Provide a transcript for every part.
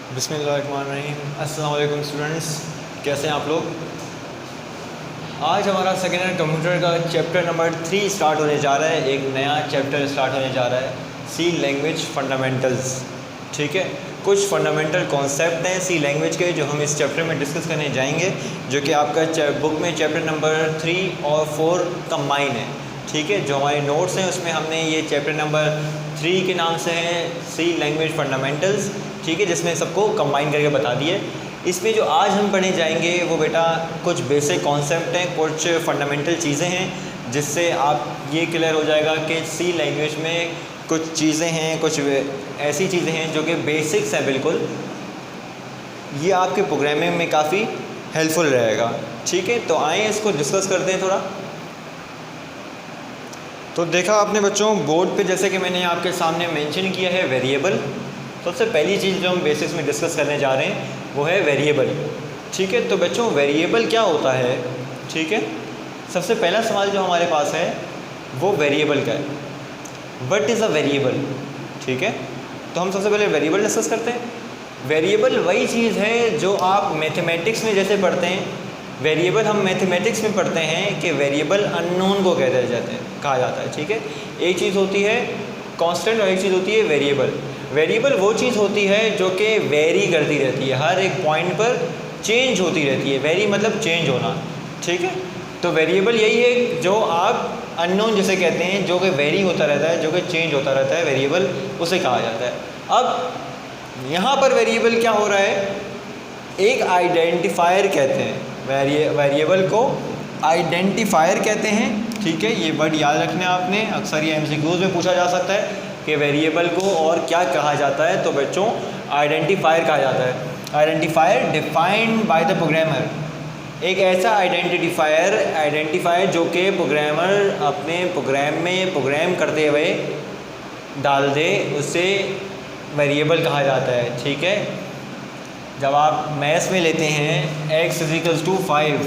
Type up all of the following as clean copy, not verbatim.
बिस्मिल्लाहिर्रहमानिर्रहीम। अस्सलाम वालेकुम स्टूडेंट्स, कैसे हैं आप लोग। आज हमारा सेकेंड ईयर कंप्यूटर का चैप्टर नंबर 3 स्टार्ट होने जा रहा है। एक नया चैप्टर स्टार्ट होने जा रहा है, सी लैंग्वेज फंडामेंटल्स। ठीक है, कुछ फंडामेंटल कॉन्सेप्ट हैं सी लैंग्वेज के जो हम इस चैप्टर में डिस्कस करने जाएंगे, जो कि आपका बुक में चैप्टर नंबर 3 और 4 कंबाइन है। ठीक है, जो हमारे नोट्स हैं उसमें हमने ये चैप्टर नंबर 3 के नाम से है सी लैंग्वेज फंडामेंटल्स। ठीक है, जिसमें सबको कंबाइन करके बता दिए। इसमें जो आज हम पढ़ने जाएंगे वो बेटा कुछ बेसिक कॉन्सेप्ट हैं, कुछ फंडामेंटल चीज़ें हैं, जिससे आप ये क्लियर हो जाएगा कि सी लैंग्वेज में कुछ चीज़ें हैं, कुछ ऐसी चीज़ें हैं जो कि बेसिक्स हैं बिल्कुल। ये आपके प्रोग्रामिंग में काफ़ी हेल्पफुल रहेगा। ठीक है, तो आए इसको डिस्कस करते हैं थोड़ा। तो देखा आपने बच्चों बोर्ड पे, जैसे कि मैंने आपके सामने मेंशन किया है वेरिएबल। सबसे पहली चीज़ जो हम बेसिक्स में डिस्कस करने जा रहे हैं वो है वेरिएबल। ठीक है, तो बच्चों वेरिएबल क्या होता है। ठीक है, सबसे पहला सवाल जो हमारे पास है वो वेरिएबल का है, व्हाट इज़ अ वेरिएबल। ठीक है, तो हम सबसे पहले वेरिएबल डिस्कस करते हैं। वेरिएबल वही चीज़ है जो आप मैथमेटिक्स में जैसे पढ़ते हैं। वेरिएबल हम मैथमेटिक्स में पढ़ते हैं कि वेरिएबल अननोन को कहा जाता है। ठीक है, एक चीज़ होती है कांस्टेंट और एक चीज़ होती है वेरिएबल। वेरिएबल वो चीज़ होती है जो कि वेरी करती रहती है, हर एक पॉइंट पर चेंज होती रहती है। वेरी मतलब चेंज होना। ठीक है, तो वेरिएबल यही है जो आप अननोन जिसे कहते हैं, जो कि वेरी होता रहता है, जो कि चेंज होता रहता है, वेरिएबल उसे कहा जाता है। अब यहाँ पर वेरिएबल क्या हो रहा है, एक आइडेंटिफायर कहते हैं। वेरिएबल को आइडेंटिफायर कहते हैं। ठीक है, ये वर्ड याद रखना आपने, अक्सर ये एमसीक्यूज में पूछा जा सकता है कि वेरिएबल को और क्या कहा जाता है। तो बच्चों आइडेंटिफायर कहा जाता है। Identifier defined by the programmer, एक ऐसा आइडेंटिफायर जो कि प्रोग्रामर अपने प्रोग्राम में प्रोग्राम करते हुए डाल दे, उसे वेरिएबल कहा जाता है। ठीक है, जब आप मैथ्स में लेते हैं x = 5,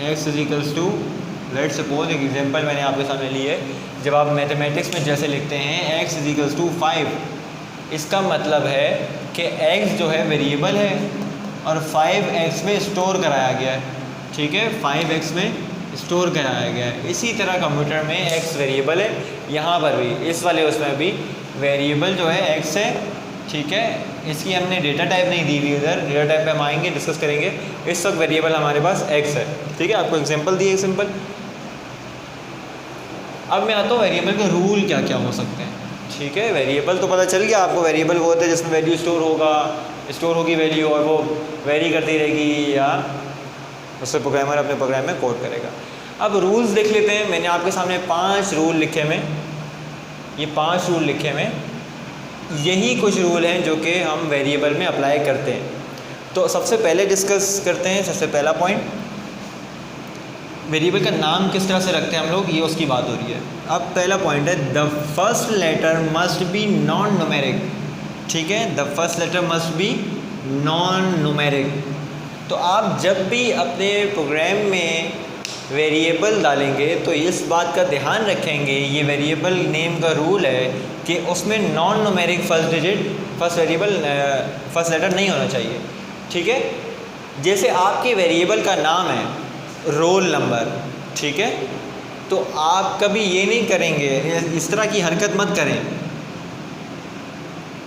x = लेट सपोज एक एग्जांपल मैंने आपके सामने ली है। जब आप मैथमेटिक्स में जैसे लिखते हैं x = 5, इसका मतलब है कि x जो है वेरिएबल है और 5x में स्टोर कराया गया है। ठीक है, 5x में स्टोर कराया गया है। इसी तरह कंप्यूटर में x वेरिएबल है, यहाँ पर भी इस वाले उसमें भी वेरिएबल जो है x है। ठीक है, इसकी हमने डेटा टाइप नहीं दी हुई, इधर डेटा टाइप पे हम आएंगे, डिस्कस करेंगे। इस वक्त वेरिएबल हमारे पास x है। ठीक है, आपको एग्जांपल दिए सिंपल। अब मैं आता हूँ वेरिएबल के रूल क्या क्या हो सकते हैं। ठीक है, वेरिएबल तो पता चल गया आपको, वेरिएबल वो होता है जिसमें वैल्यू स्टोर होगी वैल्यू, और वो वेरी करती रहेगी या उससे प्रोग्रामर अपने प्रोग्राम में कोड करेगा। अब रूल्स देख लेते हैं। मैंने आपके सामने 5 रूल लिखे हुए, ये 5 रूल लिखे हुए, यही कुछ रूल हैं जो कि हम वेरिएबल में अप्लाई करते हैं। तो सबसे पहले डिस्कस करते हैं, सबसे पहला पॉइंट, वेरिएबल का नाम किस तरह से रखते हैं हम लोग, ये उसकी बात हो रही है। अब पहला पॉइंट है the first letter must be non numeric. ठीक है, the first letter must be non numeric. तो आप जब भी अपने प्रोग्राम में वेरिएबल डालेंगे तो इस बात का ध्यान रखेंगे, ये वेरिएबल नेम का रूल है कि उसमें नॉन न्यूमेरिक फर्स्ट लेटर नहीं होना चाहिए। ठीक है, जैसे आपके वेरिएबल का नाम है रोल नंबर। ठीक है, तो आप कभी ये नहीं करेंगे, इस तरह की हरकत मत करें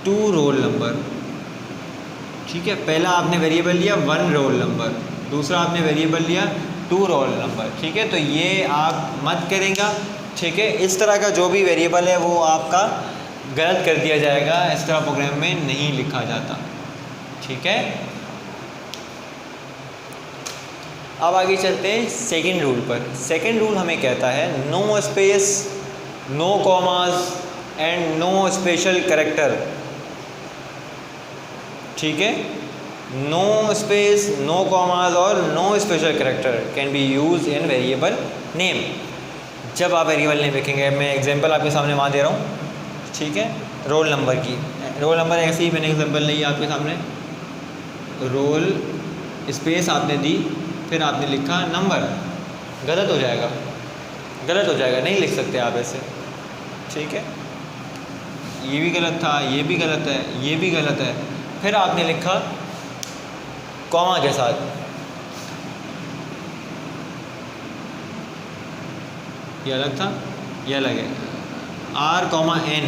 2 रोल नंबर। ठीक है, पहला आपने वेरिएबल लिया 1 रोल नंबर, दूसरा आपने वेरिएबल लिया 2 रोल नंबर। ठीक है, तो ये आप मत करेंगे। ठीक है, इस तरह का जो भी वेरिएबल है वो आपका गलत कर दिया जाएगा, इस तरह प्रोग्राम में नहीं लिखा जाता। ठीक है, अब आगे चलते हैं सेकंड रूल पर। सेकंड रूल हमें कहता है no space, no commas and no special character. ठीक है, नो स्पेस, नो कॉमास और no special character can be use in variable name. जब आप वेरिएबल नेम लिखेंगे, मैं एग्जांपल आपके सामने वहाँ दे रहा हूँ। ठीक है, रोल नंबर की, रोल नंबर ऐसे ही मैंने एग्जांपल ली आपके सामने, रोल स्पेस आपने दी, फिर आपने लिखा नंबर, गलत हो जाएगा, नहीं लिख सकते आप ऐसे। ठीक है, ये भी गलत था, ये भी गलत है, ये भी गलत है। फिर आपने लिखा कॉमा के साथ, ये अलग था, ये अलग है, R, N,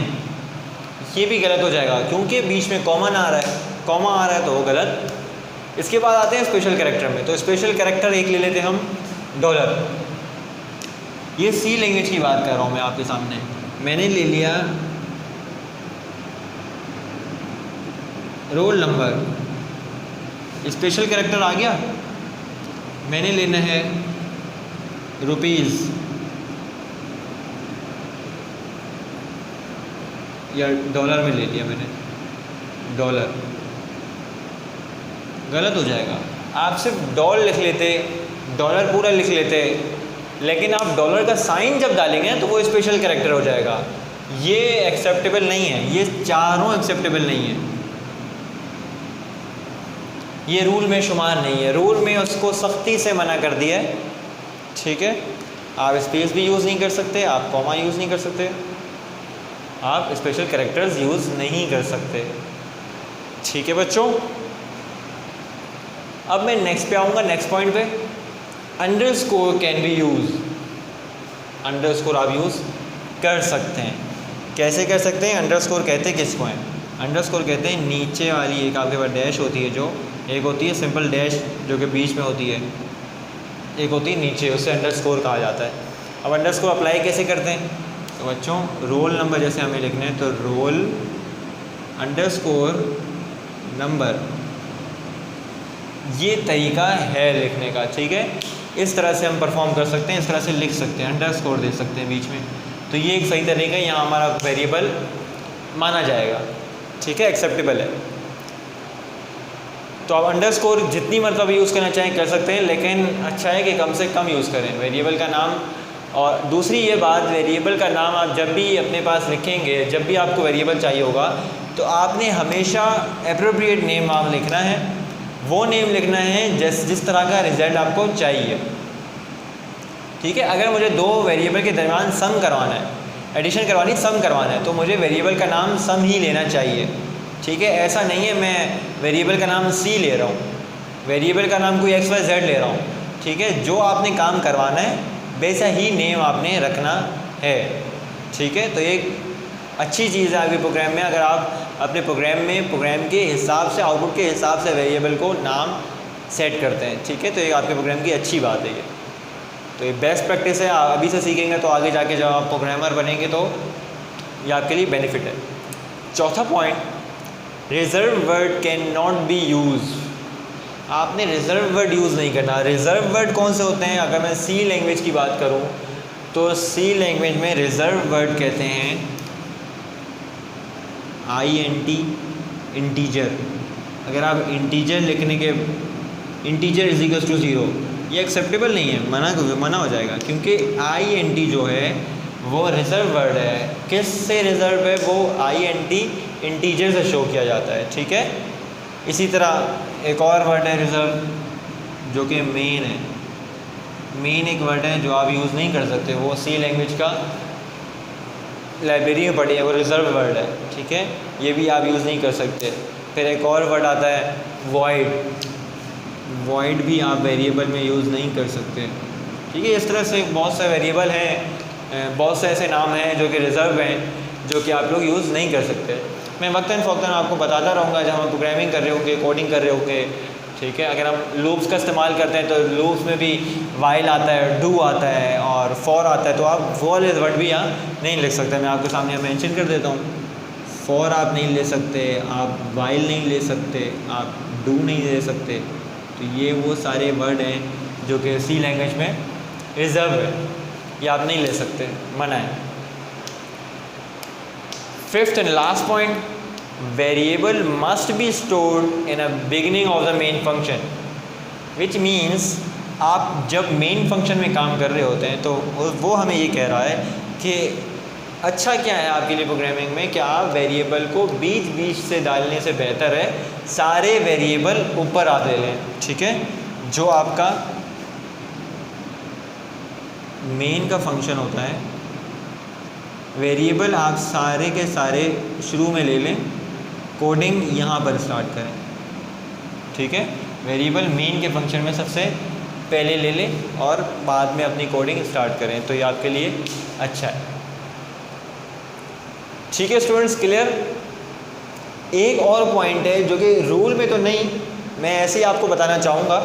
ये भी गलत हो जाएगा क्योंकि बीच में कॉमा ना आ रहा है, कॉमा आ रहा है तो वो गलत। इसके बाद आते हैं स्पेशल कैरेक्टर में। तो स्पेशल कैरेक्टर एक ले लेते हैं हम, डॉलर। ये सी लैंग्वेज की बात कर रहा हूँ मैं आपके सामने। मैंने ले लिया रोल नंबर, स्पेशल कैरेक्टर आ गया। मैंने लेना है रुपीज़ या डॉलर में ले लिया मैंने, डॉलर, गलत हो जाएगा। आप सिर्फ डॉल लिख लेते, डॉलर पूरा लिख लेते, लेकिन आप डॉलर का साइन जब डालेंगे तो वो स्पेशल कैरेक्टर हो जाएगा। ये एक्सेप्टेबल नहीं है, ये चारों एक्सेप्टेबल नहीं है, ये रूल में शुमार नहीं है। रूल में उसको सख्ती से मना कर दिया है, ठीक है। आप स्पेस भी यूज़ नहीं कर सकते, आप कॉमा यूज़ नहीं कर सकते, आप स्पेशल कैरेक्टर्स यूज़ नहीं कर सकते, ठीक है बच्चों। अब मैं नेक्स्ट पे आऊँगा, नेक्स्ट पॉइंट पे। Underscore can be use, underscore आप यूज़ कर सकते हैं। कैसे कर सकते हैं? अंडरस्कोर कहते हैं किसको हैं? अंडरस्कोर कहते हैं नीचे वाली एक आपके पास डैश होती है, जो एक होती है सिंपल डैश जो कि बीच में होती है, एक होती है नीचे, उससे अंडरस्कोर कहा जाता है। अब अंडरस्कोर अप्लाई कैसे करते हैं? तो बच्चों रोल नंबर जैसे हमें लिखना है तो रोल अंडरस्कोर नंबर, ये तरीका है लिखने का, ठीक है। इस तरह से हम परफॉर्म कर सकते हैं, इस तरह से लिख सकते हैं, अंडरस्कोर दे सकते हैं बीच में। तो ये एक सही तरीका है, यहाँ हमारा वेरिएबल माना जाएगा, ठीक है, एक्सेप्टेबल है। तो आप अंडरस्कोर जितनी मतलब यूज़ करना चाहें कर सकते हैं, लेकिन अच्छा है कि कम से कम यूज़ करें वेरिएबल का नाम। और दूसरी ये बात, वेरिएबल का नाम आप जब भी अपने पास लिखेंगे, जब भी आपको वेरिएबल चाहिए होगा, तो आपने हमेशा एप्रोप्रिएट नेम आप लिखना है, वो नेम लिखना है जिस तरह का रिज़ल्ट आपको चाहिए, ठीक है। अगर मुझे दो वेरिएबल के दरमियान सम करवाना है, एडिशन करवानी, सम करवाना है, तो मुझे वेरिएबल का नाम सम ही लेना चाहिए, ठीक है। ऐसा नहीं है मैं वेरिएबल का नाम सी ले रहा हूँ, वेरिएबल का नाम कोई XYZ ले रहा हूँ, ठीक है। जो आपने काम करवाना है वैसा ही नेम आपने रखना है, ठीक है। तो एक अच्छी चीज़ है आपके प्रोग्राम में, अगर आप अपने प्रोग्राम में प्रोग्राम के हिसाब से, आउटपुट के हिसाब से वेरिएबल को नाम सेट करते हैं, ठीक है। तो ये आपके प्रोग्राम की अच्छी बात है ये। तो ये बेस्ट प्रैक्टिस है, आप अभी से सीखेंगे तो आगे जाके जब आप प्रोग्रामर बनेंगे तो ये आपके लिए बेनिफिट है। चौथा point, reserve word can not be use. आपने रिजर्व वर्ड यूज़ नहीं करना। रिजर्व वर्ड कौन से होते हैं? अगर मैं सी लैंग्वेज की बात करूं तो सी लैंग्वेज में रिजर्व वर्ड कहते हैं INT, इंटीजर। अगर आप इंटीजर लिखने के, इंटीजर इज इक्वल टू 0, ये एक्सेप्टेबल नहीं है, मना हो जाएगा, क्योंकि INT जो है वो रिजर्व वर्ड है। किस से रिजर्व है? वो INT इंटीजर से शो किया जाता है, ठीक है। इसी तरह एक और वर्ड है रिजर्व, जो कि मेन है। मेन एक वर्ड है जो आप यूज़ नहीं कर सकते, वो सी लैंग्वेज का लाइब्रेरी में पड़ी है, वो रिजर्व वर्ड है, ठीक है। ये भी आप यूज़ नहीं कर सकते। फिर एक और वर्ड आता है वॉइड, वॉइड भी आप वेरिएबल में यूज़ नहीं कर सकते, ठीक है। इस तरह से बहुत से वेरिएबल हैं, बहुत से ऐसे नाम हैं जो कि रिज़र्व हैं, जो कि आप लोग यूज़ नहीं कर सकते। मैं वक्तन फ़ौक्तन आपको बताता रहूँगा जब हम प्रोग्रामिंग कर रहे होंगे, कोडिंग कर रहे होंगे, ठीक है। अगर हम लूप्स का इस्तेमाल करते हैं तो लूप्स में भी वाइल आता है, डू आता है और फॉर आता है, तो आप वो वाले वर्ड भी यहाँ नहीं लिख सकते। मैं आपके सामने मेंशन कर देता हूँ, फॉर आप नहीं ले सकते, आप वाइल नहीं ले सकते, आप डू नहीं ले सकते। तो ये वो सारे वर्ड हैं जो कि सी लैंग्वेज में रिजर्व है, ये आप नहीं ले सकते, मना है। Fifth and last point, variable must be stored in a beginning of the main function, which means आप जब मेन फंक्शन में काम कर रहे होते हैं तो वो हमें ये कह रहा है कि अच्छा क्या है आपके लिए प्रोग्रामिंग में कि आप वेरिएबल को बीच बीच से डालने से बेहतर है सारे वेरिएबल ऊपर आ दे लें, ठीक है। जो आपका मेन का फंक्शन होता है, वेरिएबल आप सारे के सारे शुरू में ले लें कोडिंग यहाँ पर स्टार्ट करें। ठीक है, वेरिएबल मेन के फंक्शन में सबसे पहले ले लें और बाद में अपनी कोडिंग स्टार्ट करें, तो ये आपके लिए अच्छा है। ठीक है स्टूडेंट्स, क्लियर। एक और पॉइंट है जो कि रूल में तो नहीं, मैं ऐसे ही आपको बताना चाहूँगा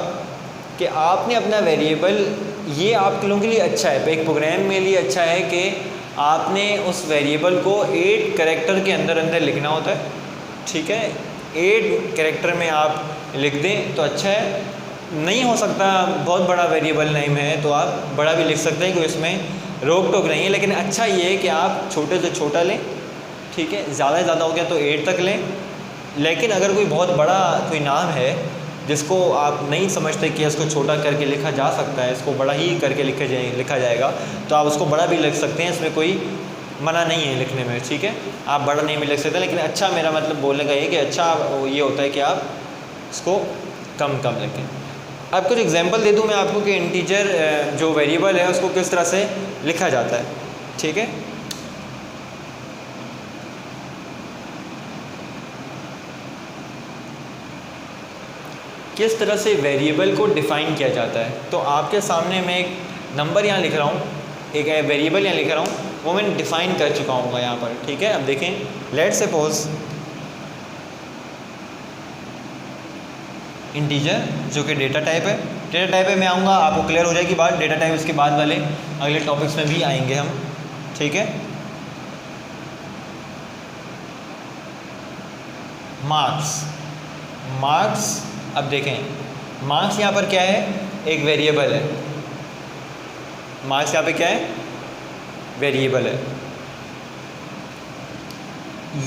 कि आपने अपना वेरिएबल, ये आपके लोगों के लिए अच्छा है, एक प्रोग्राम में लिए अच्छा है कि आपने उस वेरिएबल को 8 कैरेक्टर के अंदर अंदर लिखना होता है। ठीक है, 8 कैरेक्टर में आप लिख दें तो अच्छा है। नहीं हो सकता, बहुत बड़ा वेरिएबल नेम है तो आप बड़ा भी लिख सकते हैं, कोई इसमें रोक टोक नहीं है, लेकिन अच्छा ये है कि आप छोटे से छोटा लें। ठीक है, ज़्यादा से ज़्यादा हो गया तो 8 तक लें। लेकिन अगर कोई बहुत बड़ा कोई नाम है जिसको आप नहीं समझते कि इसको छोटा करके लिखा जा सकता है, इसको बड़ा ही करके लिखा जाएगा, तो आप उसको बड़ा भी लिख सकते हैं, इसमें कोई मना नहीं है लिखने में। ठीक है, आप बड़ा नहीं भी लिख सकते, लेकिन अच्छा, मेरा मतलब बोलने का ये कि अच्छा ये होता है कि आप इसको कम कम लिखें। अब कुछ एग्जांपल दे दूं मैं आपको कि इंटीजर जो वेरिएबल है उसको किस तरह से लिखा जाता है। ठीक है, किस तरह से वेरिएबल को डिफ़ाइन किया जाता है। तो आपके सामने मैं एक नंबर यहाँ लिख रहा हूँ, एक वेरिएबल यहाँ लिख रहा हूँ, वो मैं डिफ़ाइन कर चुका हूँ यहाँ पर। ठीक है, अब देखें, लेट्स सपोज इंटीजर जो कि डेटा टाइप है। डेटा टाइप है, मैं आऊँगा, आपको क्लियर हो जाएगी बात। डेटा टाइप इसके बाद वाले अगले टॉपिक्स में भी आएंगे हम। ठीक है, मार्क्स, अब देखें मार्क्स यहाँ पर क्या है, एक वेरिएबल है। मार्क्स यहाँ पे क्या है, वेरिएबल है।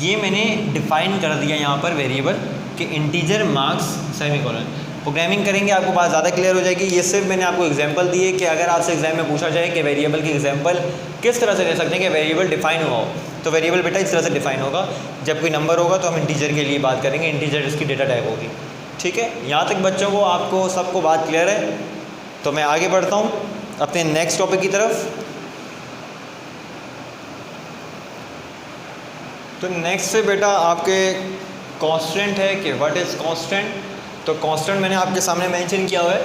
ये मैंने डिफाइन कर दिया यहाँ पर वेरिएबल कि इंटीजर मार्क्स सेमीकोलन। प्रोग्रामिंग करेंगे आपको बात ज़्यादा क्लियर हो जाएगी। ये सिर्फ मैंने आपको एग्जांपल दिए कि अगर आपसे एग्जाम में पूछा जाए कि वेरिएबल की एग्जांपल किस तरह से दे सकते हैं कि वेरिएबल डिफाइन हुआ हो, तो वेरिएबल बेटा इस तरह से डिफाइन होगा। जब कोई नंबर होगा तो हम इंटीजर के लिए बात करेंगे, इंटीजर इसकी डेटा टाइप होगी। ठीक है, यहाँ तक बच्चों को, आपको सबको बात क्लियर है। तो मैं आगे बढ़ता हूँ अपने नेक्स्ट टॉपिक की तरफ। तो नेक्स्ट से बेटा आपके कांस्टेंट है कि व्हाट इज़ कांस्टेंट। तो कांस्टेंट मैंने आपके सामने मेंशन किया हुआ है।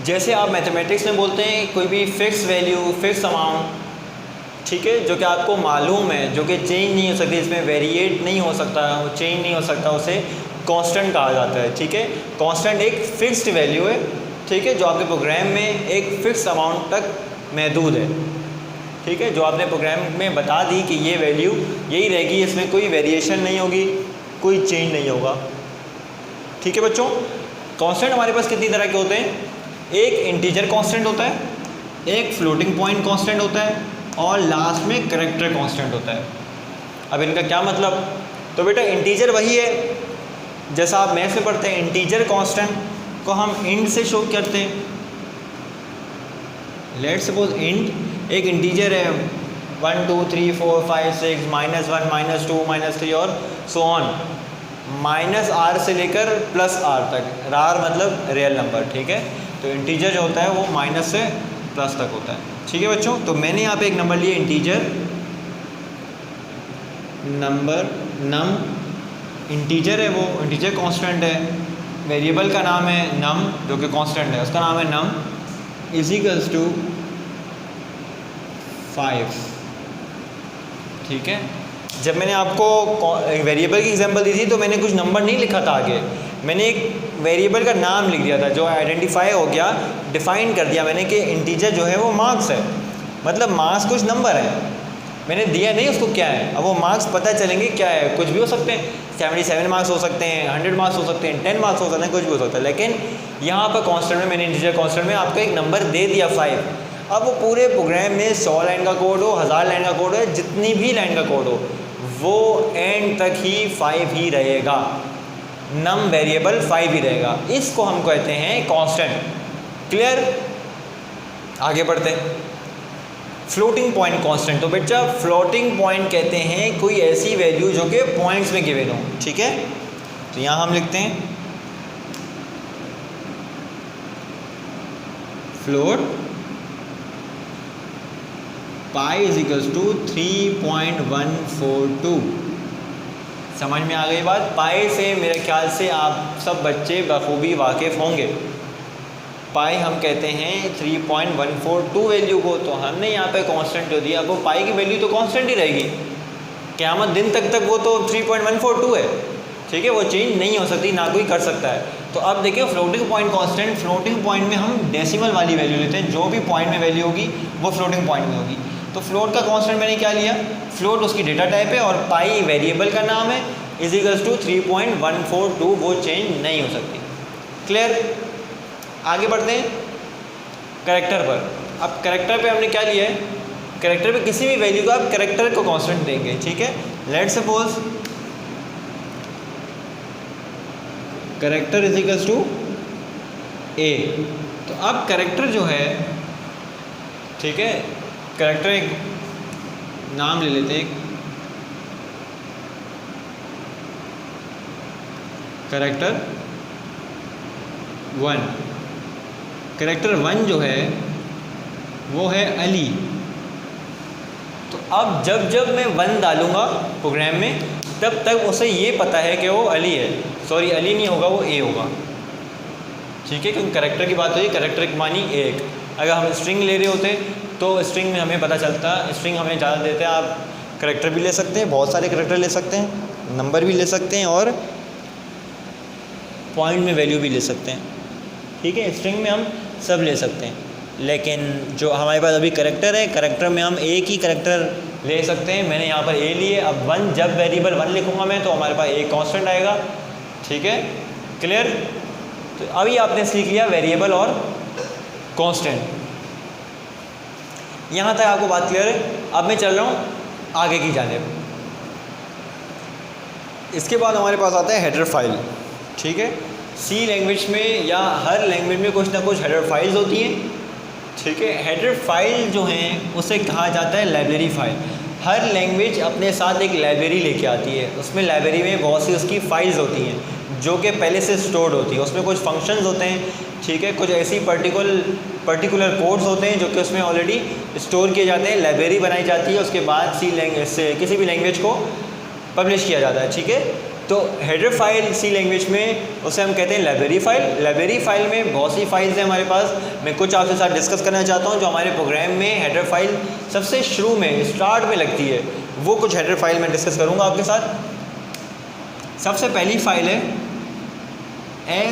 जैसे आप मैथमेटिक्स में बोलते हैं कोई भी फिक्स वैल्यू, फिक्स अमाउंट, ठीक है, जो कि आपको मालूम है, जो कि चेंज नहीं हो सकती, इसमें वेरिएट नहीं हो सकता, वो चेंज नहीं हो सकता, उसे कांस्टेंट कहा जाता है। ठीक है, कांस्टेंट एक फिक्स्ड वैल्यू है। ठीक है, जो आपके प्रोग्राम में एक फ़िक्स अमाउंट तक महदूद है। ठीक है, जो आपने प्रोग्राम में बता दी कि ये वैल्यू यही रहेगी, इसमें कोई वेरिएशन नहीं होगी, कोई चेंज नहीं होगा। ठीक है बच्चों, कांस्टेंट हमारे पास कितनी तरह के होते हैं, एक इंटीजर कांस्टेंट होता है, एक फ्लोटिंग पॉइंट कांस्टेंट होता है, और लास्ट में करैक्टर कांस्टेंट होता है। अब इनका क्या मतलब, तो बेटा इंटीजर वही है जैसा आप मैथ्स में पढ़ते हैं, इंटीजर कांस्टेंट को हम इंट से शो करते हैं। लेट्स सपोज इंट एक इंटीजर है, 1 2 3 4 5 6 -1 -2 -3 और सो ऑन, -r से लेकर +r तक। r मतलब रियल नंबर। ठीक है, तो इंटीजर जो होता है वो माइनस से प्लस तक होता है। ठीक है बच्चों, तो मैंने यहाँ पे एक नंबर लिया इंटीजर नंबर, नम इंटीजर है, वो इंटीजर कांस्टेंट है, वेरिएबल का नाम है नम जो कि कांस्टेंट है, उसका नाम है नम, इजिकल्स टू 5। ठीक है, जब मैंने आपको वेरिएबल की एग्जांपल दी थी तो मैंने कुछ नंबर नहीं लिखा था आगे, मैंने एक वेरिएबल का नाम लिख दिया था जो आइडेंटिफाई हो गया, डिफाइन कर दिया मैंने कि इंटीजर जो है वो मार्क्स है, मतलब मार्क्स कुछ नंबर है, मैंने दिया नहीं उसको क्या है। अब वो मार्क्स पता चलेंगे क्या है, कुछ भी हो सकते हैं, 77 मार्क्स हो सकते हैं, 100 मार्क्स हो सकते हैं, 10 मार्क्स हो सकते हैं, कुछ भी हो सकता है। लेकिन यहाँ पर कांस्टेंट में मैंने इंटीजर कांस्टेंट में आपको एक नंबर दे दिया 5। अब वो पूरे प्रोग्राम में 100 लाइन का कोड हो, 1000 लाइन का कोड हो, जितनी भी लाइन का कोड हो, वो एंड तक ही 5 ही रहेगा, नम वेरिएबल 5 ही रहेगा। इसको हम कहते हैं कांस्टेंट। क्लियर, आगे बढ़ते हैं। फ्लोटिंग पॉइंट कांस्टेंट, तो बेटा फ्लोटिंग पॉइंट कहते हैं कोई ऐसी वैल्यू जो कि पॉइंट्स में गिवन हो। ठीक है, तो यहाँ हम लिखते हैं float pi is equals to 3.142 समझ में आ गई बात। पाई से मेरे ख्याल से आप सब बच्चे बखूबी वाकिफ़ होंगे। पाई हम कहते हैं 3.142 वैल्यू को, तो हमने यहाँ पे कांस्टेंट जो दिया, अब वो पाई की वैल्यू तो कांस्टेंट ही रहेगी, क़यामत दिन तक वो तो 3.142 है, ठीक है, वो चेंज नहीं हो सकती, ना कोई कर सकता है। तो अब देखिए floating point constant, floating point में हम डेसिमल वाली वैल्यू लेते हैं, जो भी पॉइंट में वैल्यू होगी वो फ्लोटिंग पॉइंट में होगी। तो फ्लोट का कांस्टेंट मैंने क्या लिया, फ्लोट उसकी डेटा टाइप है और पाई वेरिएबल का नाम है, इज इक्वल्स टू 3.142, वो चेंज नहीं हो सकती। क्लियर? आगे बढ़ते हैं कैरेक्टर पर। अब कैरेक्टर पे हमने क्या लिया है, कैरेक्टर पे किसी भी वैल्यू का आप कैरेक्टर को कांस्टेंट देंगे, ठीक है। Let's suppose character is equals to A, तो अब कैरेक्टर जो है, ठीक है, कैरेक्टर एक नाम ले लेते हैं, कैरेक्टर 1, कैरेक्टर 1 जो है वो है अली। तो अब जब मैं 1 डालूँगा प्रोग्राम में, तब तक उसे ये पता है कि वो अली है, सॉरी अली नहीं होगा, वो ए होगा, ठीक है, क्योंकि कैरेक्टर की बात हुई, कैरेक्टर की मानी एक। अगर हम स्ट्रिंग ले रहे होते तो स्ट्रिंग में हमें पता चलता, स्ट्रिंग हमें ज़्यादा देते हैं, आप कैरेक्टर भी ले सकते हैं, बहुत सारे कैरेक्टर ले सकते हैं, नंबर भी ले सकते हैं और पॉइंट में वैल्यू भी ले सकते हैं, ठीक है, स्ट्रिंग में हम सब ले सकते हैं। लेकिन जो हमारे पास अभी कैरेक्टर है, कैरेक्टर में हम एक ही कैरेक्टर ले सकते हैं, मैंने यहाँ पर ए लिए। अब 1, जब वेरिएबल 1 लिखूँगा मैं, तो हमारे पास एक कांस्टेंट आएगा, ठीक है, क्लियर। तो अभी आपने सीख लिया वेरिएबल और कांस्टेंट, यहाँ तक आपको बात क्लियर है। अब मैं चल रहा हूँ आगे की जानिब। इसके बाद हमारे पास आता है हेडर फाइल, ठीक है। सी लैंग्वेज में या हर लैंग्वेज में कुछ ना कुछ हेडर फाइल्स होती हैं, ठीक है। हेडर फाइल जो हैं उसे कहा जाता है लाइब्रेरी फाइल। हर लैंग्वेज अपने साथ एक लाइब्रेरी लेके आती है, उसमें लाइब्रेरी में बहुत सी उसकी फाइल्स होती हैं जो कि पहले से स्टोर्ड होती है, उसमें कुछ फंक्शंस होते हैं, ठीक है, कुछ ऐसी पर्टिकुलर कोड्स होते हैं जो कि उसमें ऑलरेडी स्टोर किए जाते हैं, लाइब्रेरी बनाई जाती है, उसके बाद सी लैंग्वेज से किसी भी लैंग्वेज को पब्लिश किया जाता है, ठीक है। तो हेडर फाइल सी लैंग्वेज में उसे हम कहते हैं लाइब्रेरी फाइल। लाइब्रेरी फाइल में बहुत सी फाइल्स हैं हमारे पास, मैं कुछ आपके साथ डिस्कस करना चाहता हूं जो हमारे प्रोग्राम में हेडर फाइल सबसे शुरू में स्टार्ट में लगती है, वो कुछ हेडर फाइल मैं डिस्कस करूंगा आपके साथ। सबसे पहली फाइल है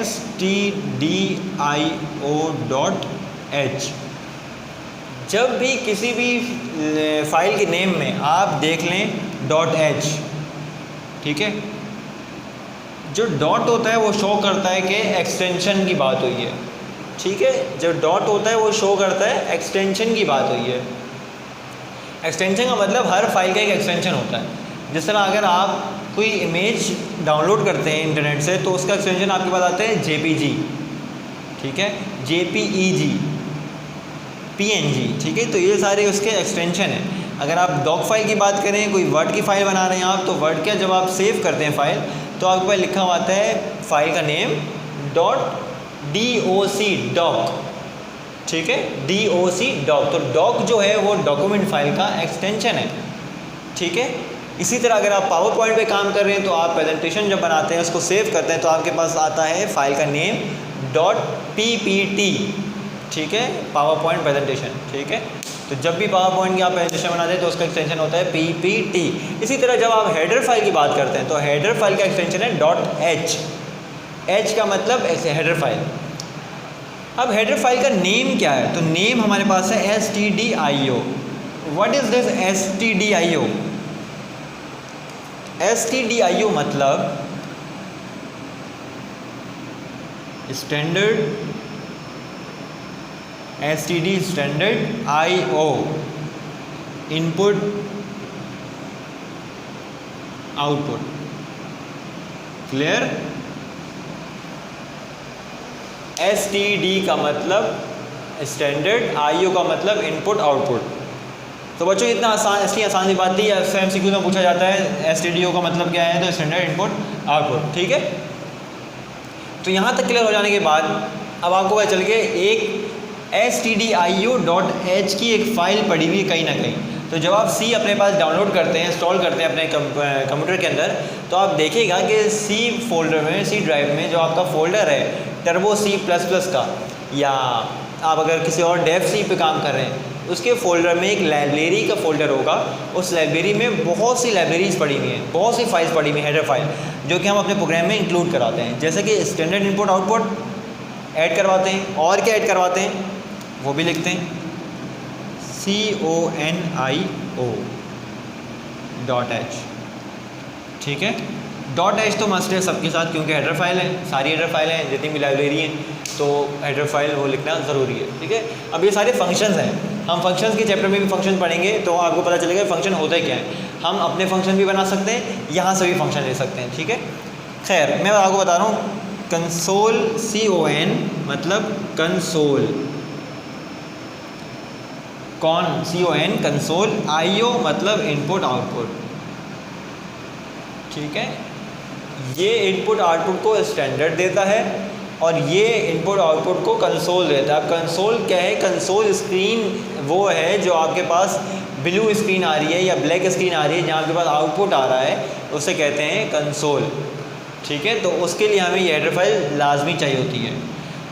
stdio.h। जब भी किसी भी फाइल के नेम में आप देख लें .h, ठीक है, जो डॉट होता है वो शो करता है कि एक्सटेंशन की बात हुई है, ठीक है। जो डॉट होता है वो शो करता है एक्सटेंशन की बात हुई है। एक्सटेंशन का मतलब हर फाइल का एक एक्सटेंशन होता है। जिस तरह अगर आप कोई इमेज डाउनलोड करते हैं इंटरनेट से, तो उसका एक्सटेंशन आपके पास आता है JPG, ठीक है, JPEG, PNG, ठीक है। तो ये सारे उसके एक्सटेंशन हैं। अगर आप डॉक फाइल की बात करें, कोई वर्ड की फ़ाइल बना रहे हैं आप, तो वर्ड क्या जब आप सेव करते हैं फ़ाइल, तो आपके पास लिखा हुआ आता है फाइल का नेम .doc डॉक, ठीक है, DOC डॉक। तो डॉक जो है वो डॉक्यूमेंट फाइल का एक्सटेंशन है, ठीक है। इसी तरह अगर आप पावर पॉइंट पे काम कर रहे हैं, तो आप प्रेजेंटेशन जब बनाते हैं उसको सेव करते हैं, तो आपके पास आता है फाइल का नेम .ppt, ठीक है, पावर पॉइंट प्रेजेंटेशन, ठीक है। तो जब भी पावर पॉइंट की आप प्रेजेंटेशन बनाते हैं तो उसका एक्सटेंशन होता है PPT। इसी तरह जब आप हेडर फाइल की बात करते हैं तो हेडर फाइल का एक्सटेंशन है .h। h का मतलब ऐसे हेडर फाइल। अब हेडर फाइल का नेम क्या है, तो नेम हमारे पास है stdio। What is this stdio? stdio मतलब standard, STD standard IO, input output, clear. STD का मतलब स्टैंडर्ड, IO का मतलब इनपुट आउटपुट। तो बच्चों इतना आसान, इसलिए आसान सी बात थी, MCQ में पूछा जाता है STDO का मतलब क्या है, तो स्टैंडर्ड इनपुट आउटपुट, ठीक है। तो यहाँ तक क्लियर हो जाने के बाद अब आपको पता चल गया एक stdio.h की एक फ़ाइल पड़ी हुई है कहीं ना कहीं। तो जब आप सी अपने पास डाउनलोड करते हैं, इंस्टॉल करते हैं अपने कंप्यूटर के अंदर, तो आप देखिएगा कि सी फोल्डर में, सी ड्राइव में जो आपका फ़ोल्डर है टर्बो C++ का, या आप अगर किसी और डेव सी पे काम कर रहे हैं, उसके फ़ोल्डर में एक लाइब्रेरी का फ़ोल्डर होगा। उस लाइब्रेरी में बहुत सी लाइब्रेरीज़ पड़ी हुई हैं, बहुत सी फाइल्स पड़ी हुई हैं, हेडर फाइल, जो कि हम अपने प्रोग्राम में इंक्लूड कराते हैं। जैसे कि स्टैंडर्ड इनपुट आउटपुट ऐड करवाते हैं, और क्या ऐड करवाते हैं वो भी लिखते हैं, CONIO.h, ठीक है। .h तो मस्ट है सबके साथ, क्योंकि हेडर फाइल है, सारी हेडर फाइल हैं, जितनी भी लाइब्रेरी हैं, तो हेडर फाइल वो लिखना ज़रूरी है, ठीक है। अब ये सारे फंक्शंस हैं, हम फंक्शंस के चैप्टर में भी फंक्शन पढ़ेंगे, तो आपको पता चलेगा फंक्शन होता क्या है। हम अपने फंक्शन भी बना सकते हैं, यहाँ से भी फंक्शन ले सकते हैं, ठीक है। खैर, मैं आपको बता रहा हूँ, कंसोल CON मतलब कंसोल, CON कंसोल, IO मतलब इनपुट आउटपुट, ठीक है। ये इनपुट आउटपुट को स्टैंडर्ड देता है, और ये इनपुट आउटपुट को कंसोल देता है। अब कंसोल क्या है? कंसोल स्क्रीन वो है जो आपके पास ब्लू स्क्रीन आ रही है या ब्लैक स्क्रीन आ रही है, जहाँ आपके पास आउटपुट आ रहा है, उसे कहते हैं कंसोल, ठीक है। तो उसके लिए हमें ये हेडर फाइल लाजमी चाहिए होती है।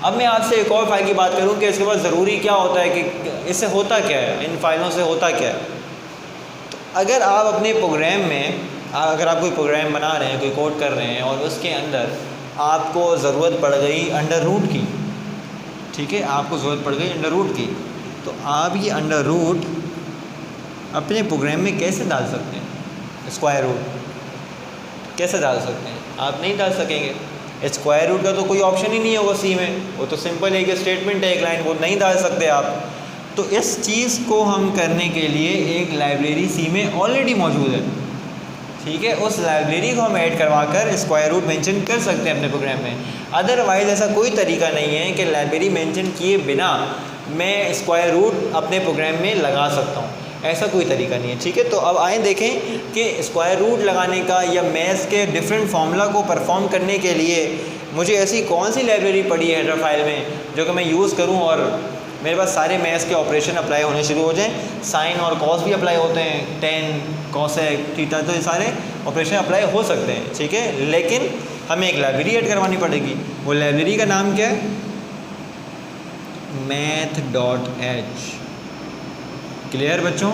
अब मैं आपसे एक और फाइल की बात करूं कि इसके बाद ज़रूरी क्या होता है, कि इससे होता क्या है, इन फाइलों से होता क्या है। तो अगर आप अपने प्रोग्राम में, अगर आप कोई प्रोग्राम बना रहे हैं, कोई कोड कर रहे हैं, और उसके अंदर आपको ज़रूरत पड़ गई अंडर रूट की, ठीक है, आपको ज़रूरत पड़ गई अंडर रूट की, तो आप ये अंडर रूट अपने प्रोग्राम में कैसे डाल सकते हैं? स्क्वायर रूट कैसे डाल सकते हैं? आप नहीं डाल सकेंगे। स्क्वायर रूट का तो कोई ऑप्शन ही नहीं होगा सी में, वो तो सिंपल एक स्टेटमेंट है, एक लाइन, वो नहीं डाल सकते आप। तो इस चीज़ को हम करने के लिए एक लाइब्रेरी सी में ऑलरेडी मौजूद है, ठीक है। उस लाइब्रेरी को हम ऐड करवाकर स्क्वायर रूट मेंशन कर सकते हैं अपने प्रोग्राम में। अदरवाइज़ ऐसा कोई तरीका नहीं है कि लाइब्रेरी मेंशन किए बिना मैं स्क्वायर रूट अपने प्रोग्राम में लगा सकता हूँ, ऐसा कोई तरीका नहीं है, ठीक है। तो अब आए देखें कि स्क्वायर रूट लगाने का या मैथ्स के डिफरेंट फार्मूला को परफॉर्म करने के लिए मुझे ऐसी कौन सी लाइब्रेरी पड़ी है हेडर फाइल में जो कि मैं यूज़ करूं और मेरे पास सारे मैथ्स के ऑपरेशन अप्लाई होने शुरू हो जाएं। साइन और कॉस भी अप्लाई होते हैं, टेन, कॉसेक, थीटा, तो ये सारे ऑपरेशन अप्लाई हो सकते हैं, ठीक है। लेकिन हमें एक लाइब्रेरी ऐड करवानी पड़ेगी। वो लाइब्रेरी का नाम क्या है? math.h। क्लियर बच्चों?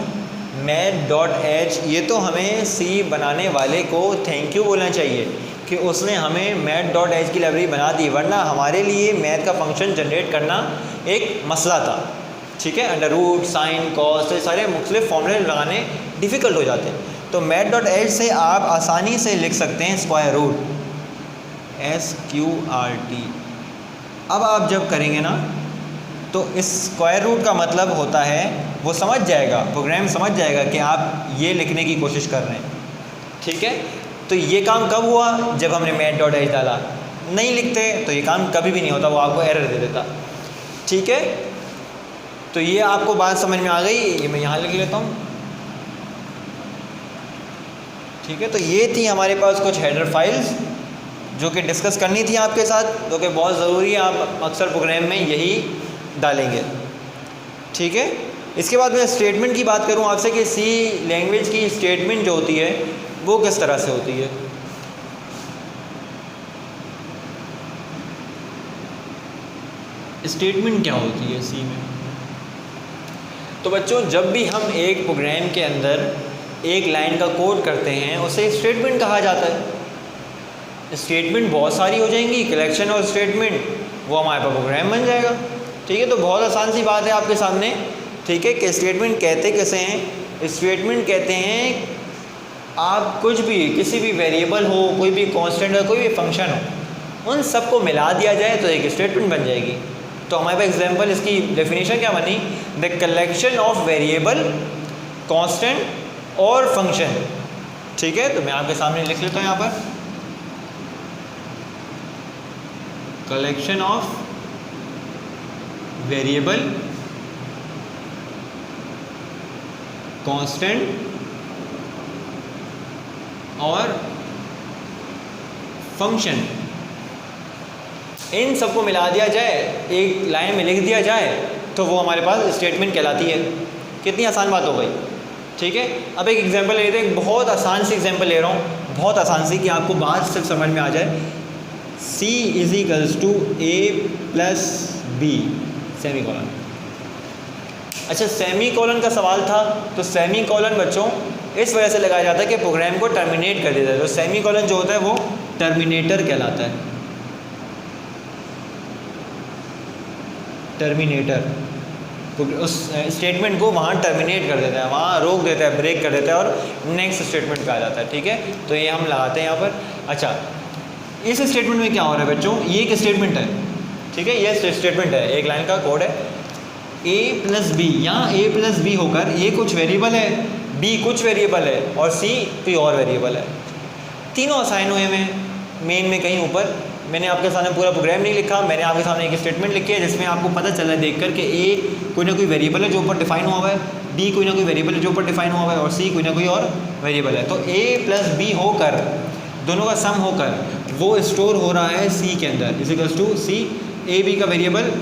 math.h। ये तो हमें सी बनाने वाले को थैंक यू बोलना चाहिए कि उसने हमें math.h की लाइब्रेरी बना दी, वरना हमारे लिए मैथ का फंक्शन जनरेट करना एक मसला था, ठीक है। अंडर रूट, साइन, कॉस, तो सारे मुख्तलिफ फॉर्मूले लगाने डिफ़िकल्ट हो जाते हैं। तो math.h से आप आसानी से लिख सकते हैं स्क्वायर रूट, SQRT। अब आप जब करेंगे ना, तो इस स्क्वायर रूट का मतलब होता है, वो समझ जाएगा, प्रोग्राम समझ जाएगा कि आप ये लिखने की कोशिश कर रहे हैं, ठीक है। तो ये काम कब हुआ? जब हमने math.h डाला। नहीं लिखते तो ये काम कभी भी नहीं होता, वो आपको एरर दे देता, ठीक है। तो ये आपको बात समझ में आ गई, ये मैं यहाँ लिख लेता हूँ, ठीक है। तो ये थी हमारे पास कुछ हेडर फाइल्स जो कि डिस्कस करनी थी आपके साथ, जो कि बहुत ज़रूरी है, आप अक्सर प्रोग्राम में यही डालेंगे, ठीक है। इसके बाद मैं स्टेटमेंट की बात करूं आपसे कि सी लैंग्वेज की स्टेटमेंट जो होती है वो किस तरह से होती है। स्टेटमेंट क्या होती है सी में? तो बच्चों, जब भी हम एक प्रोग्राम के अंदर एक लाइन का कोड करते हैं उसे स्टेटमेंट कहा जाता है। स्टेटमेंट बहुत सारी हो जाएंगी, कलेक्शन और स्टेटमेंट, वो हमारे पास प्रोग्राम बन जाएगा, ठीक है। तो बहुत आसान सी बात है आपके सामने, ठीक है, कि स्टेटमेंट कहते कैसे हैं? स्टेटमेंट कहते हैं आप कुछ भी, किसी भी वेरिएबल हो, कोई भी कांस्टेंट हो, कोई भी फंक्शन हो, उन सबको मिला दिया जाए तो एक स्टेटमेंट बन जाएगी। तो हमारे पास एग्जांपल, इसकी डेफिनेशन क्या बनी? The collection of variable, constant और फंक्शन, ठीक है। तो मैं आपके सामने लिख लेता हूँ यहाँ पर, कलेक्शन ऑफ वेरिएबल, कांस्टेंट और फंक्शन, इन सबको मिला दिया जाए, एक लाइन में लिख दिया जाए, तो वो हमारे पास स्टेटमेंट कहलाती है। कितनी आसान बात हो गई, ठीक है, अब एक एग्जांपल लेते हैं, बहुत आसान सी एग्जांपल ले रहा हूँ, बहुत आसान सी, कि आपको बात सिर्फ समझ में आ जाए। C is equals to A plus B semicolon. अच्छा, सेमी कॉलन का सवाल था, तो सेमी कॉलन बच्चों इस वजह से लगाया जाता है कि प्रोग्राम को टर्मिनेट कर देता है। तो सेमी कॉलन जो होता है वो टर्मिनेटर कहलाता है, टर्मिनेटर। तो उस स्टेटमेंट को वहाँ टर्मिनेट कर देता है, वहाँ रोक देता है, ब्रेक कर देता है और नेक्स्ट स्टेटमेंट पे आ जाता है। ठीक है, तो ये हम लगाते हैं यहाँ पर। अच्छा, इस स्टेटमेंट में क्या हो रहा है बच्चों, ये एक स्टेटमेंट है, ठीक है, ये स्टेटमेंट है, एक लाइन का कोड है। A प्लस बी, यहाँ A प्लस बी होकर A कुछ वेरिएबल है, B कुछ वेरिएबल है और C कोई और वेरिएबल है। तीनों असाइन हुए हैं मेन में कहीं ऊपर। मैंने आपके सामने पूरा प्रोग्राम नहीं लिखा, मैंने आपके सामने एक स्टेटमेंट लिखी है जिसमें आपको पता चल रहा है देख कर कि A कोई ना कोई वेरिएबल है जो ऊपर डिफाइन हुआ है, B कोई ना कोई वेरिएबल है जो ऊपर डिफाइन हुआ है और C कोई ना कोई और वेरिएबल है। तो A प्लस बी होकर, दोनों का सम होकर वो स्टोर हो रहा है C के अंदर, equals to C, A B का वेरिएबल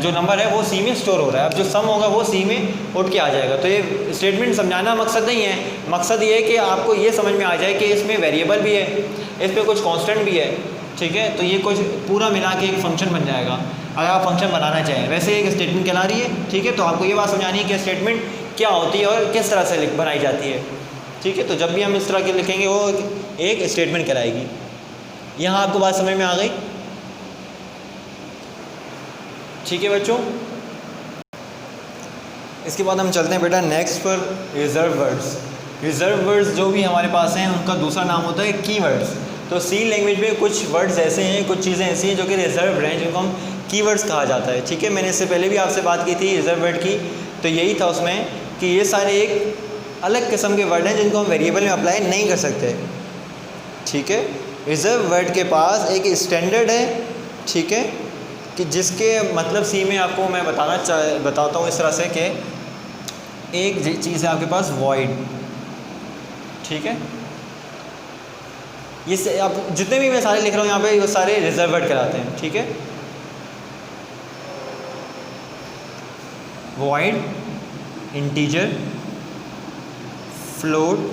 जो नंबर है वो C में स्टोर हो रहा है। अब जो सम होगा वो C में उठ के आ जाएगा। तो ये स्टेटमेंट समझाना मकसद नहीं है, मकसद ये है कि आपको ये समझ में आ जाए कि इसमें वेरिएबल भी है, इसमें कुछ कांस्टेंट भी है। ठीक है, तो ये कुछ पूरा मिला के एक फंक्शन बन जाएगा अगर आप फंक्शन बनाना चाहें। वैसे एक स्टेटमेंट कहला रही है, ठीक है, तो आपको ये बात समझानी है कि स्टेटमेंट क्या होती है और किस तरह से बनाई जाती है। ठीक है, तो जब भी हम इस तरह के लिखेंगे वो एक स्टेटमेंट कहलाएगी। यहाँ आपको बात समझ में आ गई? ठीक है बच्चों, इसके बाद हम चलते हैं बेटा नेक्स्ट पर, रिजर्व वर्ड्स। रिजर्व वर्ड्स जो भी हमारे पास हैं उनका दूसरा नाम होता है कीवर्ड्स। तो सी लैंग्वेज में कुछ वर्ड्स ऐसे हैं, कुछ चीज़ें ऐसी हैं जो कि रिजर्व हैं, जिनको हम कीवर्ड्स कहा जाता है। ठीक है, मैंने इससे पहले भी आपसे बात की थी रिजर्व वर्ड की, तो यही था उसमें कि ये सारे एक अलग किस्म के वर्ड हैं जिनको हम वेरिएबल में अप्लाई नहीं कर सकते। ठीक है, रिजर्व वर्ड के पास एक स्टैंडर्ड है, ठीक है, कि जिसके मतलब सी में आपको मैं बताता हूँ इस तरह से कि एक चीज़ है आपके पास वॉइड। ठीक है, ये आप जितने भी मैं सारे लिख रहा हूँ यहाँ पे, वो सारे रिजर्व वर्ड कहलाते हैं। ठीक है, वॉइड, इंटीजर, फ्लोट,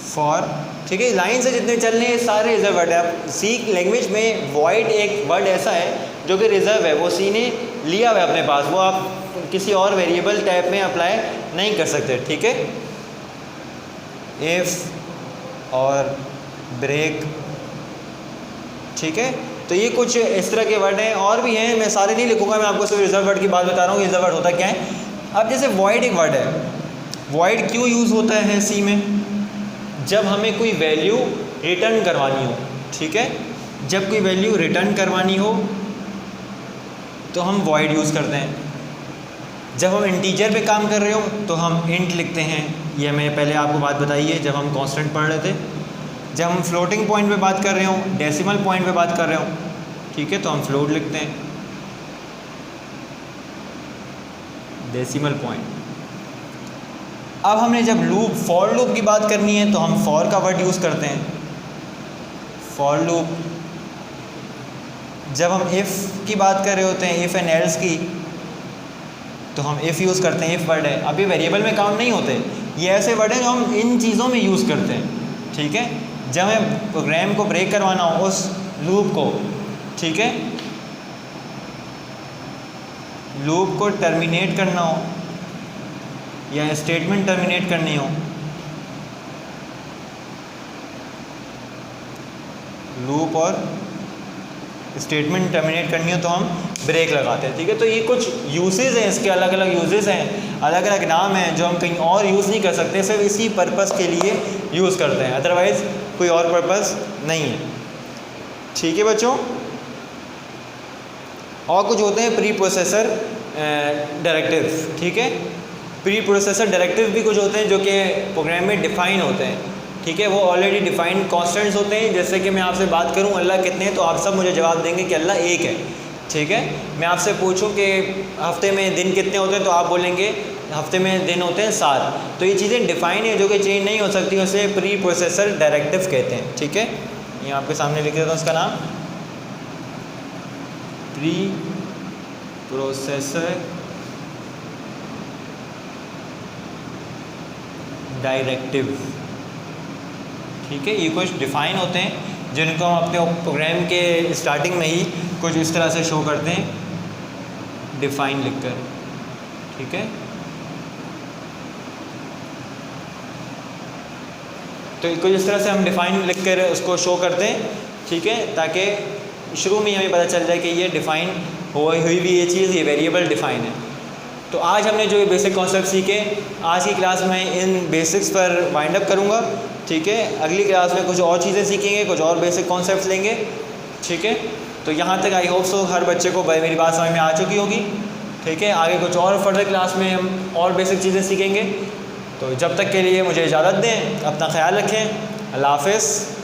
फॉर। ठीक है, लाइन से जितने चल रहे हैं सारे रिजर्व वर्ड है। आप सी लैंग्वेज में वॉइड एक वर्ड ऐसा है जो कि रिजर्व है, वो सी ने लिया हुआ है अपने पास, वो आप किसी और वेरिएबल टाइप में अप्लाई नहीं कर सकते। ठीक है, इफ और ब्रेक। ठीक है, तो ये कुछ इस तरह के वर्ड हैं, और भी हैं, मैं सारे नहीं लिखूंगा, मैं आपको सिर्फ रिजर्व वर्ड की बात बता रहा हूँ। रिजर्व वर्ड होता क्या है? अब जैसे वॉइड एक वर्ड है, वॉइड क्यों यूज़ होता है सी में? जब हमें कोई वैल्यू रिटर्न करवानी हो। ठीक है, जब कोई वैल्यू रिटर्न करवानी हो तो हम वॉइड यूज़ करते हैं। जब हम इंटीजर पे काम कर रहे हो तो हम इंट लिखते हैं, ये मैंने पहले आपको बात बताई है जब हम कांस्टेंट पढ़ रहे थे। जब हम फ्लोटिंग पॉइंट पे बात कर रहे हो, डेसिमल पॉइंट पे बात कर रहे हो, ठीक है, तो हम फ्लोट लिखते हैं, डेसिमल पॉइंट। अब हमने जब लूप, फॉर लूप की बात करनी है तो हम फॉर का वर्ड यूज़ करते हैं, फॉर लूप। जब हम इफ़ की बात कर रहे होते हैं, इफ़ एंड एल्स की, तो हम इफ़ यूज़ करते हैं, इफ़ वर्ड है। अब ये वेरिएबल में काउंट नहीं होते, ये ऐसे वर्ड हैं जो हम इन चीज़ों में यूज़ करते हैं। ठीक है, जब हमें प्रोग्राम को ब्रेक करवाना हो, उस लूप को, ठीक है, लूप को टर्मिनेट करना हो या स्टेटमेंट टर्मिनेट करनी हो, लूप और स्टेटमेंट टर्मिनेट करनी हो तो हम ब्रेक लगाते हैं। ठीक है, तो ये कुछ यूजेस हैं, इसके अलग अलग यूजेस हैं, अलग अलग नाम हैं जो हम कहीं और यूज़ नहीं कर सकते, सिर्फ इसी पर्पस के लिए यूज़ करते हैं, अदरवाइज़ कोई और पर्पस नहीं है। ठीक है बच्चों, और कुछ होते हैं प्री प्रोसेसर डायरेक्टिव। ठीक है, प्री प्रोसेसर डायरेक्टिव भी कुछ होते हैं जो कि प्रोग्राम में डिफ़ाइन होते हैं। ठीक है, वो ऑलरेडी डिफाइंड कॉन्स्टेंट्स होते हैं। जैसे कि मैं आपसे बात करूं अल्लाह कितने हैं, तो आप सब मुझे जवाब देंगे कि अल्लाह एक है। ठीक है, मैं आपसे पूछूं कि हफ्ते में दिन कितने होते हैं, तो आप बोलेंगे हफ्ते में दिन होते हैं 7। तो ये चीज़ें डिफ़ाइन है जो कि चेंज नहीं हो सकती, उसे प्री प्रोसेसर डायरेक्टिव कहते हैं। ठीक है, ये आपके सामने लिख देता हूँ उसका नाम, प्री प्रोसेसर डायरेक्टिव। ठीक है, ये कुछ डिफ़ाइन होते हैं जिनको हम अपने प्रोग्राम के स्टार्टिंग में ही कुछ इस तरह से शो करते हैं, डिफ़ाइन लिखकर। ठीक है, तो कुछ इस तरह से हम डिफ़ाइन लिखकर उसको शो करते हैं। ठीक है, ताकि शुरू में हमें पता चल जाए कि ये डिफ़ाइन हुई भी ये चीज़, ये वेरिएबल डिफ़ाइन है। तो आज हमने जो बेसिक कॉन्सेप्ट सीखे, आज की क्लास में इन बेसिक्स पर वाइंड अप करूँगा। ठीक है, अगली क्लास में कुछ और चीज़ें सीखेंगे, कुछ और बेसिक कॉन्सेप्ट्स लेंगे। ठीक है, तो यहाँ तक आई होप सो हर बच्चे को मेरी बात समझ में आ चुकी होगी। ठीक है, आगे कुछ और फर्दर क्लास में हम और बेसिक चीज़ें सीखेंगे। तो जब तक के लिए मुझे इजाज़त दें, अपना ख्याल रखें। अल्लाह हाफ़िज़।